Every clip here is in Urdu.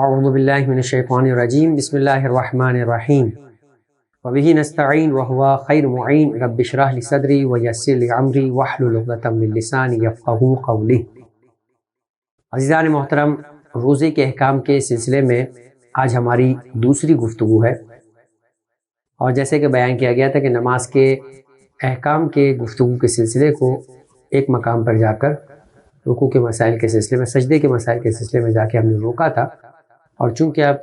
اعوذ باللہ من الشیطان الرجیم بسم اللہ الرحمن الرحیم وبہ نستعین وہو خیر معین رب اشرح لی صدری ویسر لی امری واحلل عقدۃ من لسانی یفقہوا قولی۔ عزیزان محترم، روزے کے احکام کے سلسلے میں آج ہماری دوسری گفتگو ہے، اور جیسے کہ بیان کیا گیا تھا کہ نماز کے احکام کے گفتگو کے سلسلے کو ایک مقام پر جا کر رکوع کے مسائل کے سلسلے میں، سجدے کے مسائل کے سلسلے میں جا کے ہم نے روکا تھا، اور چونکہ اب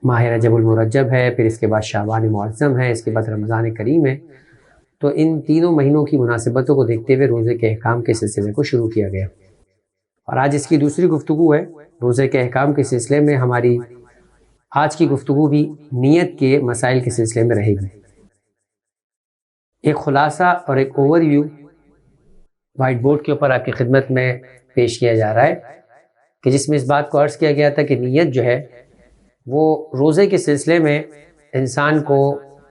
ماہ رجب المرجب ہے، پھر اس کے بعد شعبان معظم ہے، اس کے بعد رمضان کریم ہے، تو ان تینوں مہینوں کی مناسبتوں کو دیکھتے ہوئے روزے کے احکام کے سلسلے کو شروع کیا گیا، اور آج اس کی دوسری گفتگو ہے روزے کے احکام کے سلسلے میں۔ ہماری آج کی گفتگو بھی نیت کے مسائل کے سلسلے میں رہے گی۔ ایک خلاصہ اور ایک اوور ویو وائٹ بورڈ کے اوپر آپ کی خدمت میں پیش کیا جا رہا ہے، کہ جس میں اس بات کو عرض کیا گیا تھا کہ نیت جو ہے وہ روزے کے سلسلے میں انسان کو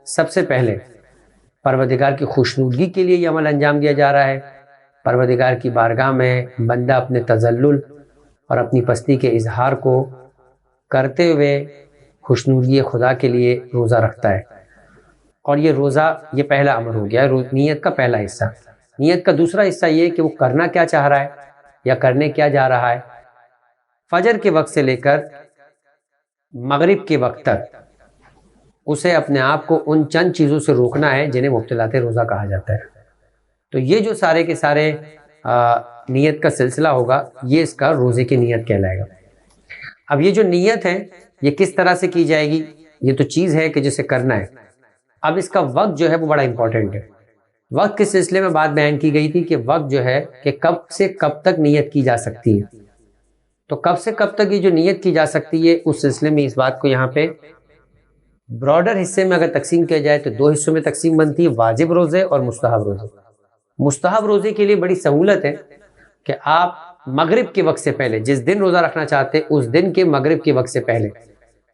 سب سے پہلے پروردگار کی خوشنودگی کے لیے یہ عمل انجام دیا جا رہا ہے۔ پروردگار کی بارگاہ میں بندہ اپنے تذلل اور اپنی پستی کے اظہار کو کرتے ہوئے خوشنودگی خدا کے لیے روزہ رکھتا ہے، اور یہ روزہ یہ پہلا عمل ہو گیا نیت کا پہلا حصہ۔ نیت کا دوسرا حصہ یہ کہ وہ کرنا کیا چاہ رہا ہے یا کرنے کیا جا رہا ہے۔ فجر کے وقت سے لے کر مغرب کے وقت تک اسے اپنے آپ کو ان چند چیزوں سے روکنا ہے جنہیں مبطلات روزہ کہا جاتا ہے۔ تو یہ جو سارے کے سارے نیت کا سلسلہ ہوگا، یہ اس کا روزے کی نیت کہلائے گا۔ اب یہ جو نیت ہے یہ کس طرح سے کی جائے گی؟ یہ تو چیز ہے کہ جسے کرنا ہے۔ اب اس کا وقت جو ہے وہ بڑا امپورٹنٹ ہے۔ وقت کے سلسلے میں بات بیان کی گئی تھی کہ وقت جو ہے کہ کب سے کب تک نیت کی جا سکتی ہے، تو کب سے کب تک یہ جو نیت کی جا سکتی ہے اس سلسلے میں اس بات کو یہاں پہ براڈر حصے میں اگر تقسیم کیا جائے تو دو حصوں میں تقسیم بنتی ہے، واجب روزے اور مستحب روزے۔ مستحب روزے کے لیے بڑی سہولت ہے کہ آپ مغرب کے وقت سے پہلے، جس دن روزہ رکھنا چاہتے ہیں اس دن کے مغرب کے وقت سے پہلے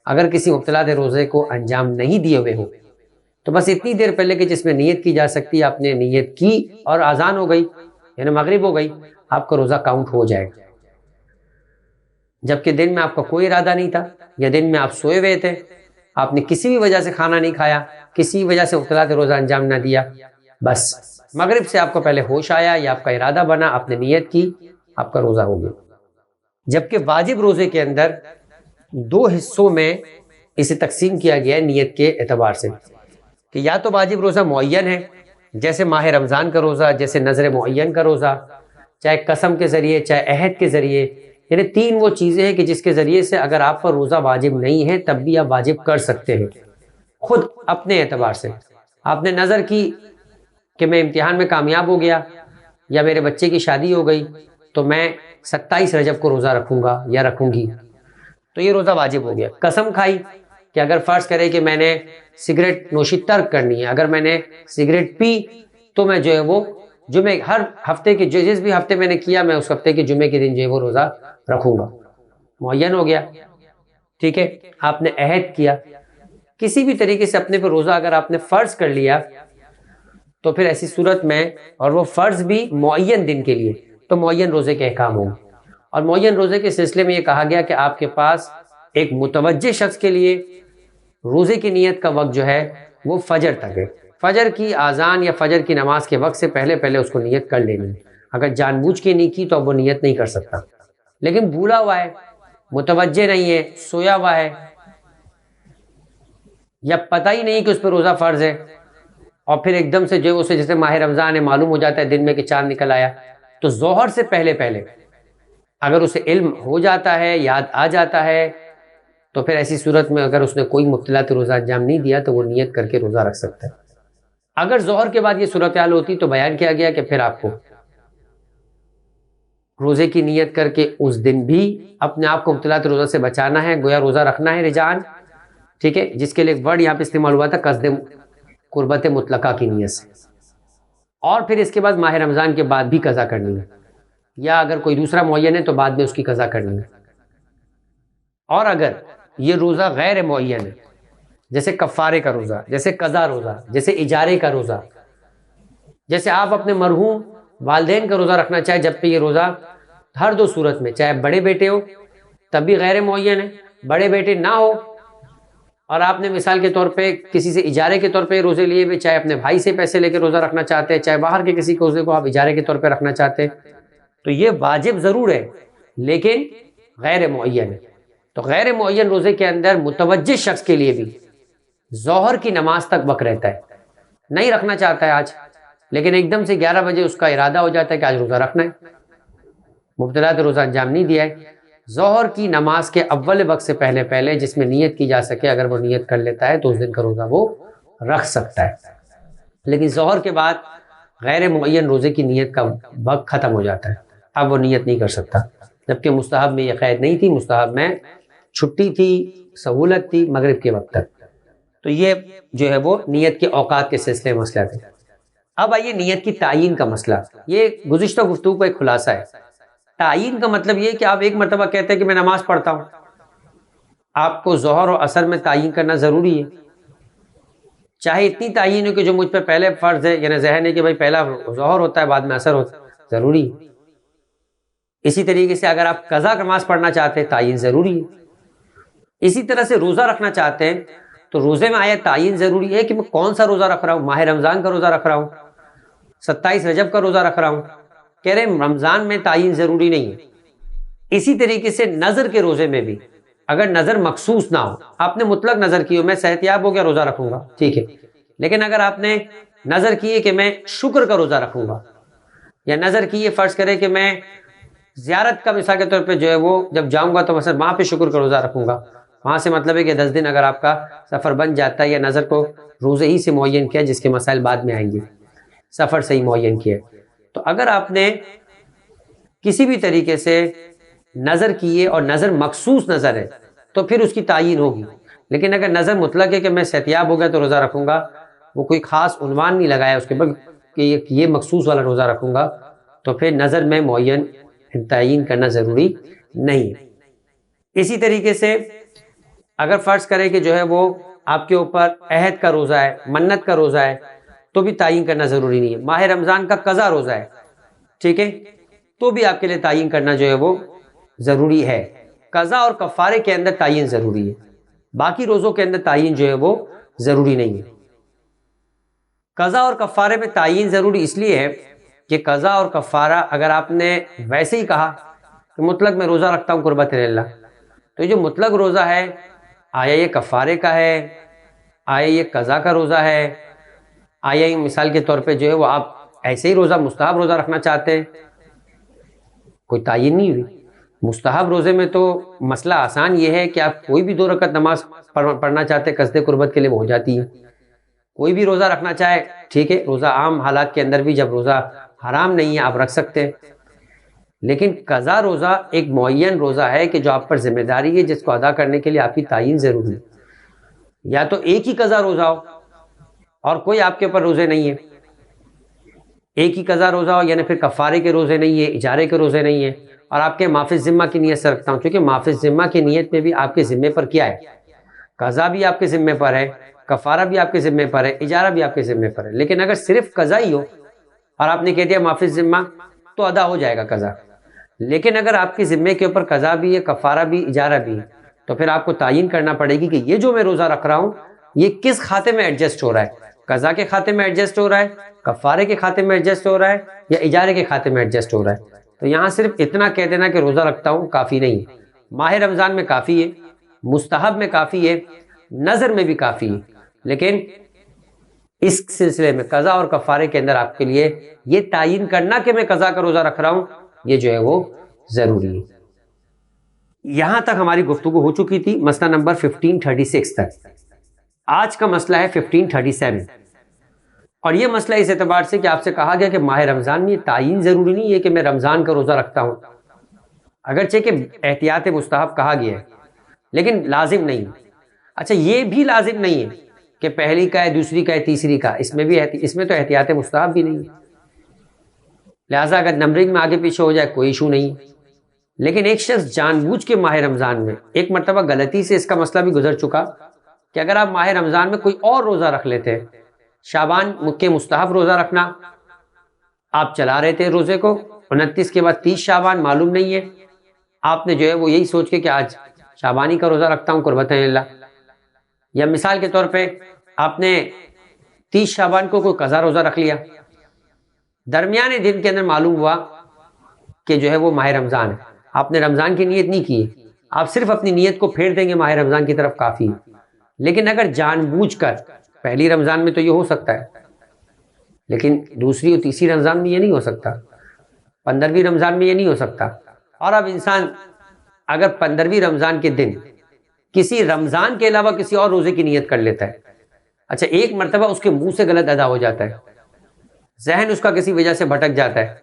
اگر کسی مبطلات روزے کو انجام نہیں دیے ہوئے ہو تو بس اتنی دیر پہلے کہ جس میں نیت کی جا سکتی ہے آپ نے نیت کی اور اذان ہو گئی، یعنی مغرب ہو گئی، آپ کا روزہ کاؤنٹ ہو جائے گا۔ جبکہ دن میں آپ کا کوئی ارادہ نہیں تھا، یا دن میں آپ سوئے ہوئے تھے، آپ نے کسی بھی وجہ سے کھانا نہیں کھایا، کسی وجہ سے مبطلات روزہ انجام نہ دیا، بس مغرب سے آپ کو پہلے ہوش آیا یا آپ کا ارادہ بنا، آپ نے نیت کی، آپ کا روزہ ہو گیا۔ جبکہ واجب روزے کے اندر دو حصوں میں اسے تقسیم کیا گیا ہے نیت کے اعتبار سے، کہ یا تو واجب روزہ معین ہے جیسے ماہ رمضان کا روزہ، جیسے نذر معین کا روزہ، چاہے قسم کے ذریعے چاہے عہد کے ذریعے، یعنی تین وہ چیزیں ہیں کہ جس کے ذریعے سے اگر آپ پر روزہ واجب نہیں ہے تب بھی آپ واجب کر سکتے ہیں خود اپنے اعتبار سے۔ آپ نے نظر کی کہ میں امتحان میں کامیاب ہو گیا یا میرے بچے کی شادی ہو گئی تو میں 27 رجب کو روزہ رکھوں گا یا رکھوں گی، تو یہ روزہ واجب ہو گیا۔ قسم کھائی کہ اگر فرض کرے کہ میں نے سگریٹ نوشی ترک کرنی ہے، اگر میں نے سگریٹ پی تو میں جو ہے وہ جمعے ہر ہفتے کے جس بھی ہفتے میں نے کیا میں اس ہفتے کے جمعے کے دن جو ہے وہ روزہ رکھوں گا، معین ہو گیا۔ ٹھیک ہے، آپ نے عہد کیا، کسی بھی طریقے سے اپنے پہ روزہ اگر آپ نے فرض کر لیا تو پھر ایسی صورت میں، اور وہ فرض بھی معین دن کے لیے، تو معین روزے کے احکام ہوں۔ اور معین روزے کے سلسلے میں یہ کہا گیا کہ آپ کے پاس ایک متوجہ شخص کے لیے روزے کی نیت کا وقت جو ہے وہ فجر تک ہے۔ فجر کی اذان یا فجر کی نماز کے وقت سے پہلے پہلے اس کو نیت کر لینی ہے۔ اگر جان بوجھ کے نہیں کی تو اب وہ نیت نہیں کر سکتا، لیکن بھولا ہوا ہے، متوجہ نہیں ہے، سویا ہوا ہے، یا پتہ ہی نہیں کہ اس پہ روزہ فرض ہے، اور پھر ایک دم سے جو اسے جیسے ماہ رمضان ہے معلوم ہو جاتا ہے دن میں کہ چاند نکل آیا، تو ظہر سے پہلے پہلے اگر اسے علم ہو جاتا ہے، یاد آ جاتا ہے، تو پھر ایسی صورت میں اگر اس نے کوئی مبطلات روزہ انجام نہیں دیا تو وہ نیت کر کے روزہ رکھ سکتا ہے۔ اگر ظہر کے بعد یہ صورتحال ہوتی تو بیان کیا گیا کہ پھر آپ کو روزے کی نیت کر کے اس دن بھی اپنے آپ کو مبطلات روزہ سے بچانا ہے، گویا روزہ رکھنا ہے رجعان، ٹھیک ہے، جس کے لیے ایک ورڈ یہاں پہ استعمال ہوا تھا قصد قربت مطلقہ کی نیت سے، اور پھر اس کے بعد ماہ رمضان کے بعد بھی قضا کرنی ہے، یا اگر کوئی دوسرا معین ہے تو بعد میں اس کی قضا کرنی ہے۔ اور اگر یہ روزہ غیر معین ہے جیسے کفارے کا روزہ، جیسے قضا روزہ، جیسے اجارے کا روزہ، جیسے آپ اپنے مرحوم والدین کا روزہ رکھنا چاہے، جب پہ یہ روزہ ہر دو صورت میں، چاہے بڑے بیٹے ہو تب بھی غیر معین ہے. بڑے بیٹے نہ ہو اور آپ نے مثال کے طور پہ کسی سے اجارے کے طور پہ روزے لیے ہوئے، چاہے اپنے بھائی سے پیسے لے کے روزہ رکھنا چاہتے ہیں، چاہے باہر کے کسی روزے کو آپ اجارے کے طور پہ رکھنا چاہتے ہیں، تو یہ واجب ضرور ہے لیکن غیر معین ہے. تو غیر معین روزے کے اندر متوجہ شخص کے لیے بھی ظہر کی نماز تک وقت رہتا ہے. نہیں رکھنا چاہتا ہے آج، لیکن ایک دم سے 11 بجے اس کا ارادہ ہو جاتا ہے کہ آج روزہ رکھنا ہے، مبتلا تو روزہ انجام نہیں دیا ہے. ظہر کی نماز کے اول وقت سے پہلے جس میں نیت کی جا سکے، اگر وہ نیت کر لیتا ہے تو اس دن کا روزہ وہ رکھ سکتا ہے. لیکن ظہر کے بعد غیر معین روزے کی نیت کا وقت ختم ہو جاتا ہے، اب وہ نیت نہیں کر سکتا. جبکہ مستحب میں یہ قید نہیں تھی، مستحب میں چھٹی تھی، سہولت تھی مغرب کے وقت تک. تو یہ جو ہے وہ نیت کے اوقات کے سلسلے میں مسئلہ تھے. اب آئیے نیت کی تعیین کا مسئلہ. یہ گزشتہ گفتگو کا ایک خلاصہ ہے. تعیین کا مطلب یہ کہ آپ ایک مرتبہ کہتے ہیں کہ میں نماز پڑھتا ہوں، آپ کو ظہر اور عصر میں تعیین کرنا ضروری ہے، چاہے اتنی تعیین ہو کہ جو مجھ پہ پہلے فرض ہے، یعنی ذہن ہے کہ بھائی پہلا ظہر ہوتا ہے بعد میں عصر ہوتا ہے، ضروری ہے. اسی طریقے سے اگر آپ قضا نماز پڑھنا چاہتے ہیں تعیین ضروری ہے. اسی طرح سے روزہ رکھنا چاہتے ہیں تو روزے میں آیا تعیین ضروری ہے کہ میں کون سا روزہ رکھ رہا ہوں. ماہ رمضان کا روزہ رکھ رہا ہوں، 27 رجب کا روزہ رکھ رہا ہوں، کہہ رہے ہیں رمضان میں تعیین ضروری نہیں ہے. اسی طریقے سے نظر کے روزے میں بھی اگر نظر مخصوص نہ ہو، آپ نے مطلق نظر کی ہو میں صحت یاب ہو گیا روزہ رکھوں گا، ٹھیک ہے، لیکن اگر آپ نے نظر کی ہے کہ میں شکر کا روزہ رکھوں گا، یا نظر کی ہے فرض کرے کہ میں زیارت کا مثال کے طور پہ جو ہے وہ جب جاؤں گا تو مثلا وہاں پہ شکر کا روزہ رکھوں گا، وہاں سے مطلب ہے کہ 10 دن اگر آپ کا سفر بن جاتا ہے، یا نظر کو روزے ہی سے معین کیا جس کے مسائل بعد میں آئیں گے، سفر سے ہی معین کیا، تو اگر آپ نے کسی بھی طریقے سے نظر کیے اور نظر مخصوص نظر ہے تو پھر اس کی تعیین ہوگی. لیکن اگر نظر مطلق ہے کہ میں صحتیاب ہو گیا تو روزہ رکھوں گا، وہ کوئی خاص عنوان نہیں لگایا اس کے بعد کہ یہ مخصوص والا روزہ رکھوں گا، تو پھر نظر میں معین تعیین کرنا ضروری نہیں. اسی طریقے سے اگر فرض کرے کہ جو ہے وہ آپ کے اوپر عہد کا روزہ ہے، منت کا روزہ ہے، تو بھی تعیین کرنا ضروری نہیں ہے. ماہ رمضان کا قضا روزہ ہے، ٹھیک ہے، تو بھی آپ کے لیے تعیین کرنا جو ہے وہ ضروری ہے. قضا اور کفارے کے اندر تعیین ضروری ہے، باقی روزوں کے اندر تعیین جو ہے وہ ضروری نہیں ہے. قضا اور کفارے میں تعیین ضروری اس لیے ہے کہ قضا اور کفارہ اگر آپ نے ویسے ہی کہا کہ مطلق میں روزہ رکھتا ہوں قربت اللہ، تو یہ جو مطلق روزہ ہے آیا یہ کفارے کا ہے، آیا یہ قضا کا روزہ ہے، آیا یہ مثال کے طور پہ جو ہے وہ آپ ایسے ہی روزہ مستحب روزہ رکھنا چاہتے ہیں، کوئی تعیین نہیں ہوئی. مستحب روزے میں تو مسئلہ آسان یہ ہے کہ آپ کوئی بھی 2 رکعت نماز پڑھنا چاہتے ہیں قصد قربت کے لیے وہ ہو جاتی ہے. کوئی بھی روزہ رکھنا چاہے ٹھیک ہے، روزہ عام حالات کے اندر بھی جب روزہ حرام نہیں ہے آپ رکھ سکتے ہیں. لیکن قضا روزہ ایک معین روزہ ہے کہ جو آپ پر ذمہ داری ہے جس کو ادا کرنے کے لیے آپ کی تعیین ضروری ہے. یا تو ایک ہی قضا روزہ ہو اور کوئی آپ کے اوپر روزے نہیں ہے، ایک ہی قضا روزہ ہو، یعنی پھر کفارے کے روزے نہیں ہے، اجارے کے روزے نہیں ہے، اور آپ کے معاف ذمہ کی نیت سے رکھتا ہوں، کیونکہ معاف ذمہ کی نیت میں بھی آپ کے ذمے پر کیا ہے، قضا بھی آپ کے ذمے پر ہے، کفارہ بھی آپ کے ذمے پر ہے، اجارہ بھی آپ کے ذمے پر ہے. لیکن اگر صرف قضا ہی ہو اور آپ نے کہہ دیا معاف ذمہ تو ادا ہو جائے گا قضا. لیکن اگر آپ کے ذمے کے اوپر قضا بھی ہے، کفارہ بھی، اجارہ بھی ہے، تو پھر آپ کو تعیین کرنا پڑے گی کہ یہ جو میں روزہ رکھ رہا ہوں یہ کس کھاتے میں ایڈجسٹ ہو رہا ہے، قضا کے کھاتے میں ایڈجسٹ ہو رہا ہے، کفارے کے کھاتے میں ایڈجسٹ ہو رہا ہے، یا اجارے کے کھاتے میں ایڈجسٹ ہو رہا ہے. تو یہاں صرف اتنا کہہ دینا کہ روزہ رکھتا ہوں کافی نہیں ہے. ماہ رمضان میں کافی ہے، مستحب میں کافی ہے، نظر میں بھی کافی ہے، لیکن اس سلسلے میں قضا اور کفارے کے اندر آپ کے لیے یہ تعیین کرنا کہ میں قضا کا روزہ رکھ رہا ہوں یہ جو ہے وہ ضروری ہے. یہاں تک ہماری گفتگو ہو چکی تھی مسئلہ نمبر 1536 تک. آج کا مسئلہ ہے 1537، اور یہ مسئلہ اس اعتبار سے کہ آپ سے کہا گیا کہ ماہ رمضان میں یہ تعیین ضروری نہیں ہے کہ میں رمضان کا روزہ رکھتا ہوں، اگرچہ کہ احتیاط مستحب کہا گیا ہے لیکن لازم نہیں. اچھا یہ بھی لازم نہیں ہے کہ پہلی کا ہے، دوسری کا ہے، تیسری کا، اس میں تو احتیاط مستحب بھی نہیں ہے، لہٰذا اگر نمبرنگ میں آگے پیچھے ہو جائے کوئی ایشو نہیں. لیکن ایک شخص جان بوجھ کے ماہ رمضان میں، ایک مرتبہ غلطی سے اس کا مسئلہ بھی گزر چکا کہ اگر آپ ماہ رمضان میں کوئی اور روزہ رکھ لیتے ہیں، شعبان کے مستحب روزہ رکھنا آپ چلا رہے تھے روزے کو، 29 کے بعد 30 شعبان معلوم نہیں ہے، آپ نے جو ہے وہ یہی سوچ کے کہ آج شعبانی کا روزہ رکھتا ہوں قربتاً اللہ، یا مثال کے طور پہ آپ نے 30 شعبان کو کوئی قضا روزہ رکھ لیا، درمیانے دن کے اندر معلوم ہوا کہ جو ہے وہ ماہ رمضان ہے، آپ نے رمضان کی نیت نہیں کی، آپ صرف اپنی نیت کو پھیر دیں گے ماہ رمضان کی طرف کافی ہے۔ لیکن اگر جان بوجھ کر، پہلی رمضان میں تو یہ ہو سکتا ہے، لیکن دوسری اور تیسری رمضان میں یہ نہیں ہو سکتا، 15ویں رمضان میں یہ نہیں ہو سکتا، اور اب انسان اگر 15ویں رمضان کے دن کسی رمضان کے علاوہ کسی اور روزے کی نیت کر لیتا ہے، اچھا ایک مرتبہ اس کے منہ سے غلط ادا ہو جاتا ہے، ذہن اس کا کسی وجہ سے بھٹک جاتا ہے،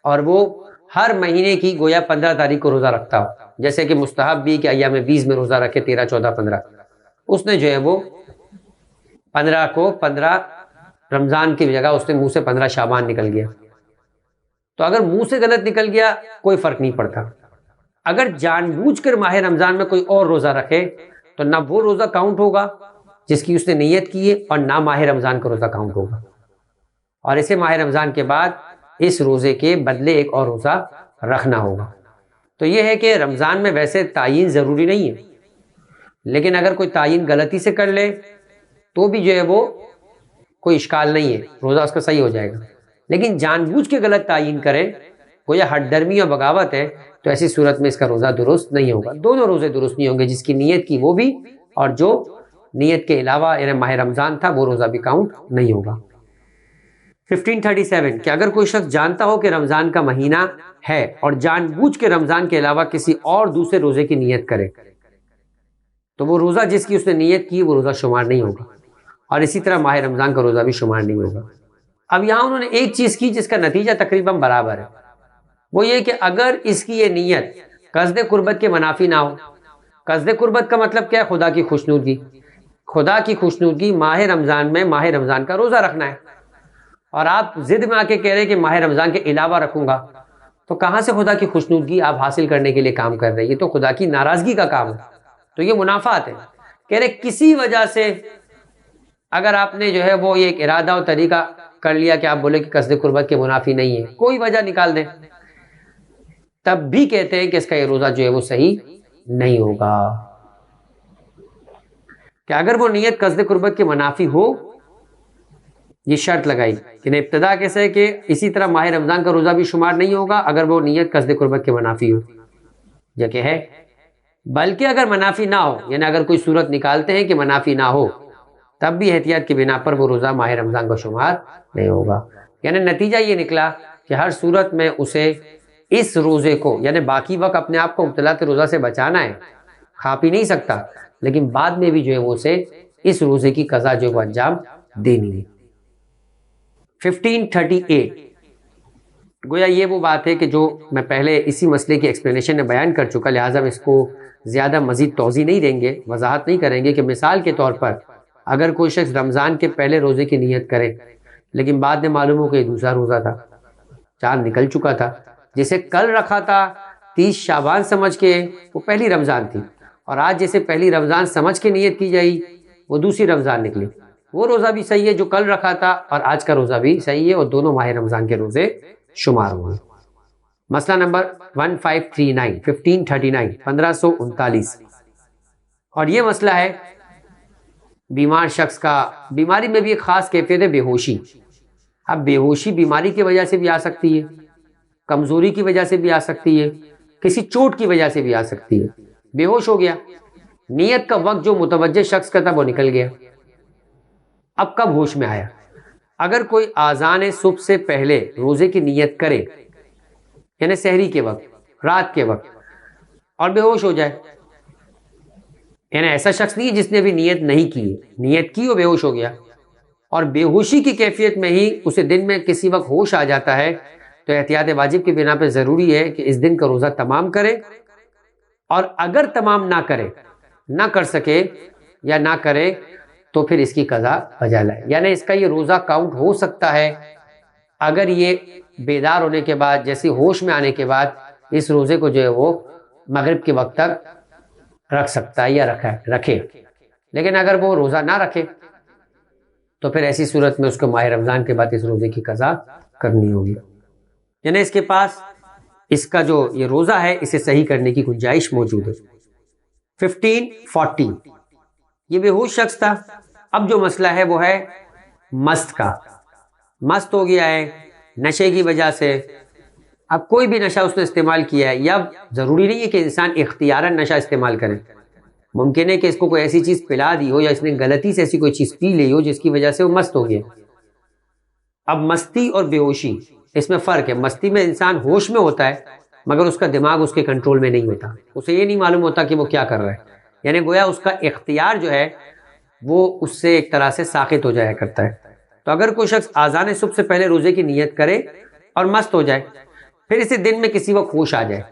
اور وہ ہر مہینے کی گویا 15 تاریخ کو روزہ رکھتا ہو، جیسے کہ مستحب بھی کہ ایام 20 میں روزہ رکھے، 13، 14، 15، اس نے جو ہے وہ 15 کو 15 رمضان کی جگہ اس نے منہ سے 15 شعبان نکل گیا، تو اگر منہ سے غلط نکل گیا کوئی فرق نہیں پڑتا۔ اگر جان بوجھ کر ماہ رمضان میں کوئی اور روزہ رکھے تو نہ وہ روزہ کاؤنٹ ہوگا جس کی اس نے نیت کی ہے، اور نہ ماہ رمضان کا روزہ کاؤنٹ ہوگا، اور اسے ماہ رمضان کے بعد اس روزے کے بدلے ایک اور روزہ رکھنا ہوگا۔ تو یہ ہے کہ رمضان میں ویسے تعین ضروری نہیں ہے، لیکن اگر کوئی تعین غلطی سے کر لے تو بھی جو ہے وہ کوئی اشکال نہیں ہے، روزہ اس کا صحیح ہو جائے گا۔ لیکن جان بوجھ کے غلط تعین کرے، کوئی ہٹ درمی اور بغاوت ہے، تو ایسی صورت میں اس کا روزہ درست نہیں ہوگا، دونوں روزے درست نہیں ہوں گے، جس کی نیت کی وہ بھی، اور جو نیت کے علاوہ یعنی ماہ رمضان تھا وہ روزہ بھی کاؤنٹ نہیں ہوگا۔ 1537 کہ اگر کوئی شخص جانتا ہو کہ رمضان کا مہینہ ہے اور جان بوجھ کے رمضان کے علاوہ کسی اور دوسرے روزے کی نیت کرے تو وہ روزہ جس کی اس نے نیت کی وہ روزہ شمار نہیں ہوگا، اور اسی طرح ماہ رمضان کا روزہ بھی شمار نہیں ہوگا۔ اب یہاں انہوں نے ایک چیز کی جس کا نتیجہ تقریباً برابر ہے، وہ یہ کہ اگر اس کی یہ نیت قصد قربت کے منافی نہ ہو، قصد قربت کا مطلب کیا ہے؟ خدا کی خوشنودگی، خدا کی خوشنودگی ماہ رمضان میں ماہ رمضان کا روزہ رکھنا ہے، اور آپ ضد میں آ کے کہہ رہے ہیں کہ ماہ رمضان کے علاوہ رکھوں گا، تو کہاں سے خدا کی خوشنودگی آپ حاصل کرنے کے لیے کام کر رہے ہیں؟ یہ تو خدا کی ناراضگی کا کام ہے، تو یہ منافعات ہے۔ کہہ رہے کسی وجہ سے اگر آپ نے جو ہے وہ یہ ایک ارادہ و طریقہ کر لیا کہ آپ بولے کہ قصد قربت کے منافی نہیں ہے، کوئی وجہ نکال دیں، تب بھی کہتے ہیں کہ اس کا یہ روزہ جو ہے وہ صحیح نہیں ہوگا، کہ اگر وہ نیت قصد قربت کے منافی ہو، یہ شرط لگائی کہ ابتدا کیسے ہے کہ اسی طرح ماہ رمضان کا روزہ بھی شمار نہیں ہوگا اگر وہ نیت قصد قربت کے منافی ہو، جگہ ہے، بلکہ اگر منافی نہ ہو، یعنی اگر کوئی صورت نکالتے ہیں کہ منافی نہ ہو، تب بھی احتیاط کی بنا پر وہ روزہ ماہ رمضان کا شمار نہیں ہوگا۔ یعنی نتیجہ یہ نکلا کہ ہر صورت میں اسے اس روزے کو، یعنی باقی وقت اپنے آپ کو مبتلاۃ روزہ سے بچانا ہے، کھا پی نہیں سکتا، لیکن بعد میں بھی جو ہے وہ اسے اس روزے کی قضا جو وہ انجام دینی ہے۔ 1538 گویا یہ وہ بات ہے کہ جو میں پہلے اسی مسئلے کی ایکسپلینیشن میں بیان کر چکا، لہٰذا ہم اس کو زیادہ مزید توضیح نہیں دیں گے، وضاحت نہیں کریں گے، کہ مثال کے طور پر اگر کوئی شخص رمضان کے پہلے روزے کی نیت کرے لیکن بعد میں معلوم ہو کہ یہ دوسرا روزہ تھا، چاند نکل چکا تھا، جسے کل رکھا تھا 30 شعبان سمجھ کے وہ پہلی رمضان تھی، اور آج جیسے پہلی رمضان سمجھ کے نیت کی جائی وہ دوسری رمضان نکلی، وہ روزہ بھی صحیح ہے جو کل رکھا تھا، اور آج کا روزہ بھی صحیح ہے، اور دونوں ماہ رمضان کے روزے شمار ہوئے۔ مسئلہ نمبر 1539 اور یہ مسئلہ ہے بیمار شخص کا، بیماری میں بھی ایک خاص کیفیت ہے بے ہوشی۔ اب بے ہوشی بیماری کی وجہ سے بھی آ سکتی ہے، کمزوری کی وجہ سے بھی آ سکتی ہے، کسی چوٹ کی وجہ سے بھی آ سکتی ہے، بے ہوش ہو گیا، نیت کا وقت جو متوجہ شخص کا تھا وہ نکل گیا، اب کب ہوش میں آیا؟ اگر کوئی آذان صبح سے پہلے روزے کی نیت کرے، یعنی سحری کے وقت، رات کے وقت، اور بے ہوش ہو جائے، یعنی ایسا شخص نہیں جس نے بھی نیت نہیں کی، نیت کی اور بے ہوش ہو گیا، اور بے ہوشی کی کیفیت میں ہی اسے دن میں کسی وقت ہوش آ جاتا ہے، تو احتیاط واجب کی بنا پہ ضروری ہے کہ اس دن کا روزہ تمام کرے، اور اگر تمام نہ کرے، نہ کر سکے یا نہ کرے تو پھر اس کی قضا بجا لائے، یعنی اس کا یہ روزہ کاؤنٹ ہو سکتا ہے اگر یہ بیدار ہونے کے بعد، جیسے ہوش میں آنے کے بعد اس روزے کو جو ہے وہ مغرب کے وقت تک رکھ سکتا ہے یا رکھے، لیکن اگر وہ روزہ نہ رکھے تو پھر ایسی صورت میں اس کو ماہ رمضان کے بعد اس روزے کی قضا کرنی ہوگی، یعنی اس کے پاس اس کا جو یہ روزہ ہے اسے صحیح کرنے کی گنجائش موجود ہے۔ 1540 یہ بے ہوش شخص تھا۔ اب جو مسئلہ ہے وہ ہے مست کا، مست ہو گیا ہے نشے کی وجہ سے۔ اب کوئی بھی نشہ اس نے استعمال کیا ہے، یا ضروری نہیں ہے کہ انسان اختیاراً نشہ استعمال کرے، ممکن ہے کہ اس کو کوئی ایسی چیز پلا دی ہو یا اس نے غلطی سے ایسی کوئی چیز پی لی ہو جس کی وجہ سے وہ مست ہو گیا۔ اب مستی اور بے ہوشی اس میں فرق ہے۔ مستی میں انسان ہوش میں ہوتا ہے مگر اس کا دماغ اس کے کنٹرول میں نہیں ہوتا، اسے یہ نہیں معلوم ہوتا کہ وہ کیا کر رہا ہے، یعنی گویا اس کا اختیار جو ہے وہ اس سے ایک طرح سے ساقط ہو جایا کرتا ہے۔ تو اگر کوئی شخص آذان صبح سے پہلے روزے کی نیت کرے اور مست ہو جائے، پھر اسے دن میں کسی وقت ہوش آ جائے،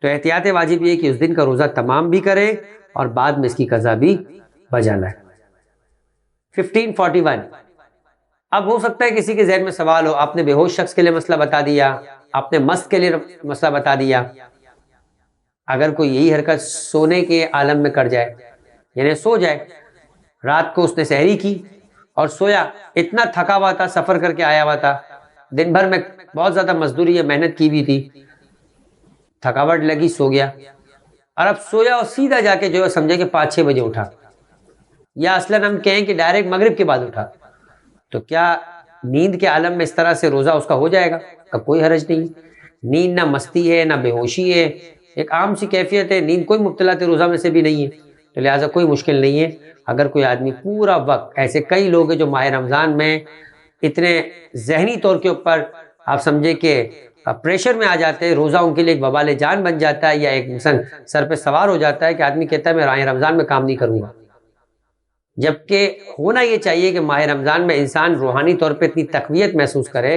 تو احتیاط واجب یہ کہ اس دن کا روزہ تمام بھی کرے اور بعد میں اس کی قضا بھی بجا لائے۔ 1541 اب ہو سکتا ہے کسی کے ذہن میں سوال ہو، آپ نے بے ہوش شخص کے لیے مسئلہ بتا دیا، آپ نے مست کے لیے مسئلہ بتا دیا، اگر کوئی یہی حرکت سونے کے عالم میں کر جائے، یعنی سو جائے، رات کو اس نے سحری کی اور سویا، اتنا تھکا ہوا تھا، سفر کر کے آیا ہوا تھا، دن بھر میں بہت زیادہ مزدوری یا محنت کی بھی تھی، تھکاوٹ لگی، سو گیا، اور اب سویا اور سیدھا جا کے جو ہے سمجھے کہ 5-6 بجے اٹھا، یا اصلاً ہم کہیں کہ ڈائریکٹ مغرب کے بعد اٹھا، تو کیا نیند کے عالم میں اس طرح سے روزہ اس کا ہو جائے گا؟ کا کوئی حرج نہیں۔ نیند نہ مستی ہے نہ بے ہوشی ہے، ایک عام سی کیفیت ہے، نیند کوئی مبتلاۃ روزہ میں سے بھی نہیں ہے، تو لہٰذا کوئی مشکل نہیں ہے۔ اگر کوئی آدمی پورا وقت، ایسے کئی لوگ ہیں جو ماہ رمضان میں اتنے ذہنی طور کے اوپر آپ سمجھے کہ پریشر میں آ جاتے ہیں، روزہ ان کے لیے ایک وبال جان بن جاتا ہے، یا ایک مثلا سر پہ سوار ہو جاتا ہے کہ آدمی کہتا ہے میں ماہ رمضان میں کام نہیں کروں گا، جبکہ ہونا یہ چاہیے کہ ماہ رمضان میں انسان روحانی طور پہ اتنی تقویت محسوس کرے،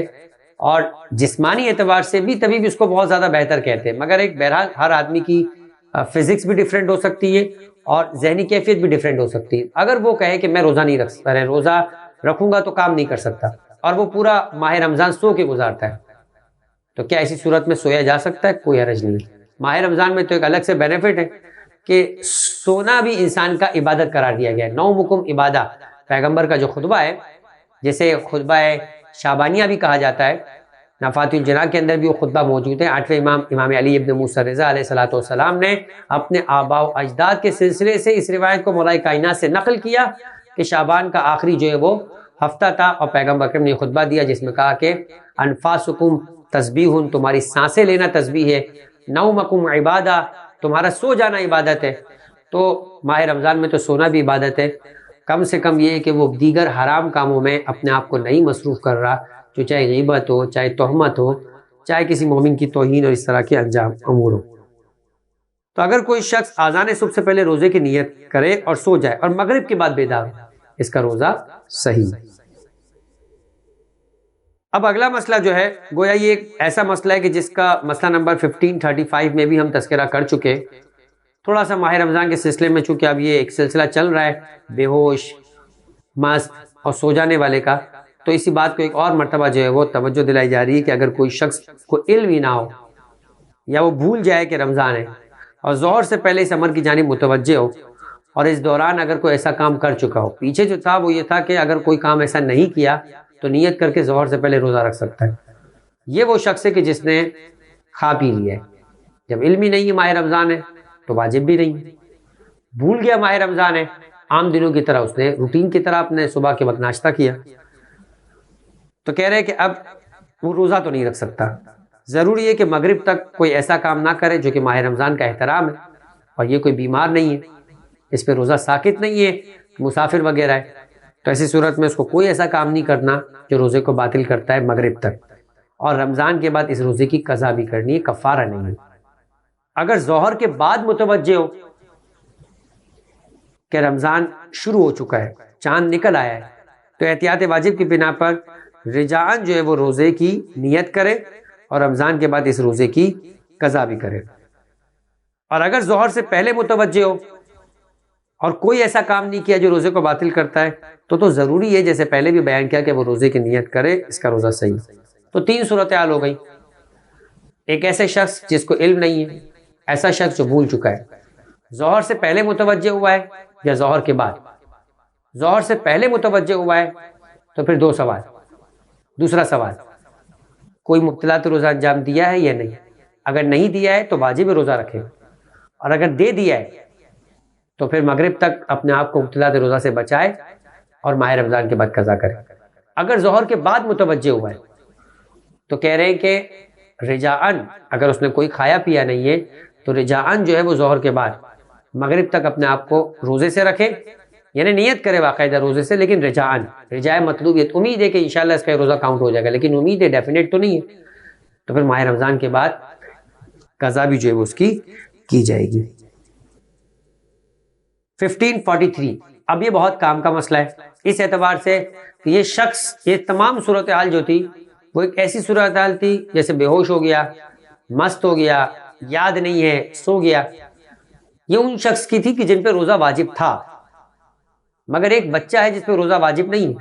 اور جسمانی اعتبار سے بھی تبھی بھی اس کو بہت زیادہ بہتر کہتے ہیں، مگر ایک بہرحال ہر آدمی کی فزکس بھی ڈیفرنٹ ہو سکتی ہے اور ذہنی کیفیت بھی ڈیفرنٹ ہو سکتی ہے۔ اگر وہ کہے کہ میں روزہ نہیں رکھ سکتا، روزہ رکھوں گا تو کام نہیں کر سکتا، اور وہ پورا ماہ رمضان سو کے گزارتا ہے، تو کیا ایسی صورت میں سویا جا سکتا ہے؟ کوئی حرج نہیں۔ ماہ رمضان میں تو ایک الگ سے بینیفٹ ہے کہ سونا بھی انسان کا عبادت قرار دیا گیا ہے۔ نومکم عبادہ، پیغمبر کا جو خطبہ ہے، جسے خطبہ شعبانیہ بھی کہا جاتا ہے، نفات الجناح کے اندر بھی وہ خطبہ موجود ہے۔ 8ویں امام علی ابن موسیٰ رضا علیہ الصلوۃ والسلام نے اپنے آباء و اجداد کے سلسلے سے اس روایت کو مولا کائنات سے نقل کیا کہ شعبان کا آخری جو ہے وہ ہفتہ تھا، اور پیغمبر اکرم نے خطبہ دیا جس میں کہا کہ انفاسکم تسبیح، تمہاری سانسیں لینا تسبیح ہے، نومکم عبادہ، تمہارا سو جانا عبادت ہے۔ تو ماہ رمضان میں تو سونا بھی عبادت ہے، کم سے کم یہ ہے کہ وہ دیگر حرام کاموں میں اپنے آپ کو نہیں مصروف کر رہا، جو چاہے غیبت ہو، چاہے تہمت ہو، چاہے کسی مومن کی توہین اور اس طرح کے انجام امور ہو۔ تو اگر کوئی شخص آذان صبح سے پہلے روزے کی نیت کرے اور سو جائے اور مغرب کے بعد بیدار ہو، اس کا روزہ صحیح۔ اب اگلا مسئلہ جو ہے گویا یہ ایک ایسا مسئلہ ہے کہ جس کا مسئلہ نمبر 1535 میں بھی ہم تذکرہ کر چکے، تھوڑا سا ماہ رمضان کے سلسلے میں، چونکہ اب یہ ایک سلسلہ چل رہا ہے بے ہوش، مست اور سو جانے والے کا، تو اسی بات کو ایک اور مرتبہ جو ہے وہ توجہ دلائی جا رہی ہے کہ اگر کوئی شخص کو علم ہی نہ ہو، یا وہ بھول جائے کہ رمضان ہے، اور ظہر سے پہلے اس امر کی جانب متوجہ ہو، اور اس دوران اگر کوئی ایسا کام کر چکا ہو، پیچھے جو تھا وہ یہ تھا کہ اگر کوئی کام ایسا نہیں کیا تو نیت کر کے ظہر سے پہلے روزہ رکھ سکتا ہے، یہ وہ شخص ہے کہ جس نے کھا پی لیا ہے۔ جب علم ہی نہیں ہے ماہ رمضان ہے تو واجب بھی نہیں، بھول گیا ماہ رمضان ہے، عام دنوں کی طرح اس نے روٹین کی طرح اپنے صبح کے وقت ناشتہ کیا، تو کہہ رہے کہ اب وہ روزہ تو نہیں رکھ سکتا، ضروری ہے کہ مغرب تک کوئی ایسا کام نہ کرے جو کہ ماہ رمضان کا احترام ہے، اور یہ کوئی بیمار نہیں ہے، اس پہ روزہ ساقط نہیں ہے، مسافر وغیرہ ہے، تو ایسی صورت میں اس کو کوئی ایسا کام نہیں کرنا جو روزے کو باطل کرتا ہے مغرب تک، اور رمضان کے بعد اس روزے کی قضا بھی کرنی ہے، کفارہ نہیں ہے۔ اگر ظہر کے بعد متوجہ ہو کہ رمضان شروع ہو چکا ہے، چاند نکل آیا ہے، تو احتیاط واجب کی بنا پر رجاءً جو ہے وہ روزے کی نیت کرے اور رمضان کے بعد اس روزے کی قضا بھی کرے۔ اور اگر ظہر سے پہلے متوجہ ہو اور کوئی ایسا کام نہیں کیا جو روزے کو باطل کرتا ہے تو ضروری ہے، جیسے پہلے بھی بیان کیا، کہ وہ روزے کی نیت کرے، اس کا روزہ صحیح۔ تو 3 صورتحال ہو گئی، ایک ایسے شخص جس کو علم نہیں ہے، ایسا شخص جو بھول چکا ہے، ظہر سے پہلے متوجہ ہوا ہے یا ظہر کے بعد۔ ظہر سے پہلے متوجہ ہوا ہے تو پھر 2 سوال۔ دوسرا سوال، کوئی مبتلاۃ روزہ انجام دیا ہے یا نہیں، اگر نہیں دیا ہے تو واجب روزہ رکھے، اور اگر دے دیا ہے تو پھر مغرب تک اپنے آپ کو مبتلا روزہ سے بچائے اور ماہ رمضان کے بعد قضا کرے۔ اگر ظہر کے بعد متوجہ ہوا ہے تو کہہ رہے ہیں کہ رجاءً، اگر اس نے کوئی کھایا پیا نہیں ہے تو رجاءً جو ہے وہ ظہر کے بعد مغرب تک اپنے آپ کو روزے سے رکھے، یعنی نیت کرے باقاعدہ روزے سے، لیکن رجاءً، رجاء مطلوبیت، امید ہے کہ انشاءاللہ اس کا روزہ کاؤنٹ ہو جائے گا، لیکن امید ہے، ڈیفینیٹ تو نہیں ہے، تو پھر ماہ رمضان کے بعد قضا بھی جو ہے وہ اس کی جائے گی۔ 1543، اب یہ بہت کام کا مسئلہ ہے اس اعتبار سے کہ یہ شخص، یہ تمام صورتحال جو تھی وہ ایک ایسی صورتحال تھی جیسے بے ہوش ہو گیا، مست ہو گیا، یاد نہیں ہے، سو گیا، یہ ان شخص کی تھی کہ جن پہ روزہ واجب تھا، مگر ایک بچہ ہے جس پہ روزہ واجب نہیں۔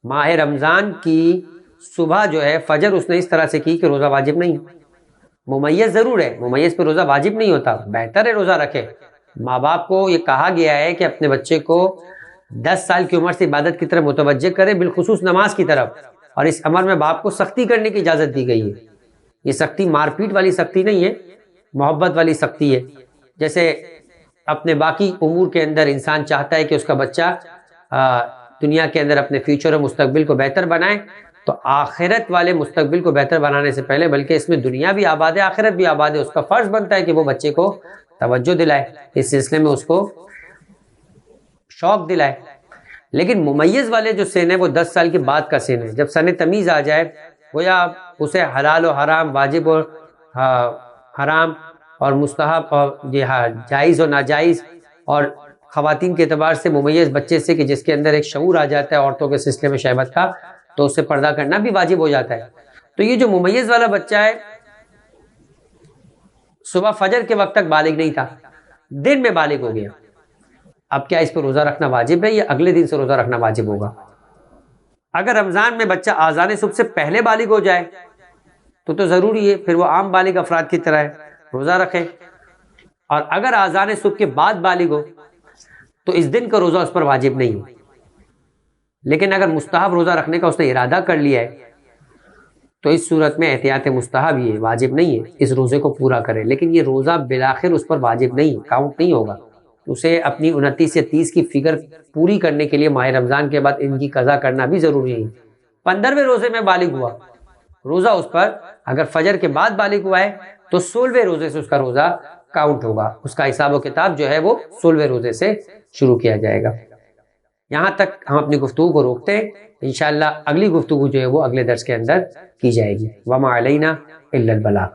ماہ رمضان کی صبح جو ہے فجر اس نے اس طرح سے کی کہ روزہ واجب نہیں، ممیز ضرور ہے، ممیز پہ روزہ واجب نہیں ہوتا، بہتر ہے روزہ رکھے۔ ماں باپ کو یہ کہا گیا ہے کہ اپنے بچے کو 10 سال کی عمر سے عبادت کی طرف متوجہ کرے، بالخصوص نماز کی طرف، اور اس امر میں باپ کو سختی کرنے کی اجازت دی گئی ہے۔ یہ سختی مار پیٹ والی سختی نہیں ہے، محبت والی سختی ہے۔ جیسے اپنے باقی امور کے اندر انسان چاہتا ہے کہ اس کا بچہ دنیا کے اندر اپنے فیوچر اور مستقبل کو بہتر بنائے، تو آخرت والے مستقبل کو بہتر بنانے سے پہلے، بلکہ اس میں دنیا بھی آباد ہے، آخرت بھی آباد ہے، اس کا فرض بنتا ہے کہ وہ بچے کو توجہ دلائے، اس سلسلے میں اس کو شوق دلائے۔ لیکن ممیز والے جو سن ہے وہ 10 سال کے بعد کا سن ہے، جب سن تمیز آ جائے، گویا اسے حلال و حرام، واجب و حرام اور مستحب اور جائز و ناجائز، اور خواتین کے اعتبار سے ممیز بچے سے کہ جس کے اندر ایک شعور آ جاتا ہے عورتوں کے سلسلے میں شہوت کا، تو اس سے پردہ کرنا بھی واجب ہو جاتا ہے۔ تو یہ جو ممیز والا بچہ ہے، صبح فجر کے وقت تک بالغ نہیں تھا، دن میں بالغ ہو گیا، اب کیا اس پہ روزہ رکھنا واجب ہے یا اگلے دن سے روزہ رکھنا واجب ہوگا؟ اگر رمضان میں بچہ آذان صبح سے پہلے بالغ ہو جائے تو ضروری ہے، پھر وہ عام بالغ افراد کی طرح ہے، روزہ رکھے، اور اگر آذان صبح کے بعد بالغ ہو تو اس دن کا روزہ اس پر واجب نہیں ہے، لیکن اگر مستحب روزہ رکھنے کا اس نے ارادہ کر لیا ہے تو اس صورت میں احتیاط مستحب ہی ہے، واجب نہیں ہے، اس روزے کو پورا کرے، لیکن یہ روزہ بالآخر اس پر واجب نہیں، کاؤنٹ نہیں ہوگا، اسے اپنی 29 یا 30 کی فگر پوری کرنے کے لیے ماہ رمضان کے بعد ان کی قضا کرنا بھی ضروری ہے۔ 15ویں روزے میں بالغ ہوا، روزہ اس پر اگر فجر کے بعد بالغ ہوا ہے تو 16ویں روزے سے اس کا روزہ کاؤنٹ ہوگا، اس کا حساب و کتاب جو ہے وہ 16ویں روزے سے شروع کیا جائے گا۔ یہاں تک ہم اپنی گفتگو کو روکتے ہیں، انشاءاللہ اگلی گفتگو جو ہے وہ اگلے درس کے اندر کی جائے گی۔ وما علینا الا البلاغ۔